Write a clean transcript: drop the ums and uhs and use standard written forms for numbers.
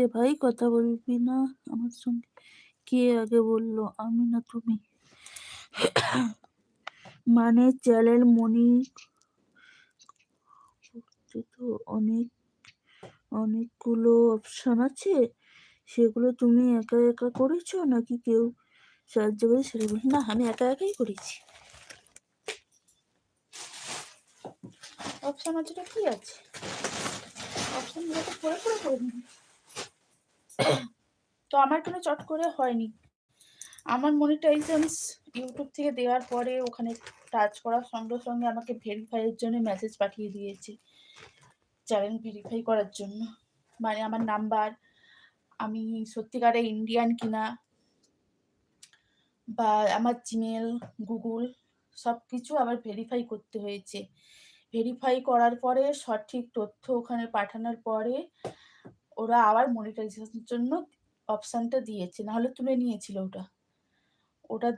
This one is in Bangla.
এ ভাই কথা বলবি না আমার সঙ্গে? কে আগে বলল, আমি না তুমি? মানে চ্যানেল মনি করতে তো অনেকগুলো অপশন আছে, সেগুলো তুমি একা একা করেছো নাকি কেউ সাহায্য করে? সেটা বলি না, আমি একা একাই করেছি। অপশন আছে কি আছে? অপশন গুলো তো করে নিবি। তো আমার কেন চট করে হয়নি? আমার মনিটাইজেশনস ইউটিউব থেকে দেওয়ার পরে ওখানে টাচ করার সঙ্গে সঙ্গে আমাকে ভেরিফাইয়ের জন্য মেসেজ পাঠিয়ে দিয়েছে, চ্যানেল ভেরিফাই করার জন্য। মানে আমার নাম্বার, আমি সত্যিকারে ইন্ডিয়ান কিনা, বা আমার জিমেল, গুগল সব কিছু আবার ভেরিফাই করতে হয়েছে। ভেরিফাই করার পরে সঠিক তথ্য ওখানে পাঠানোর পরে ওরা আবার মনিটাইজেশনের জন্য অপশানটা দিয়েছে, নাহলে তুলে নিয়েছিল ওটা দেওয়া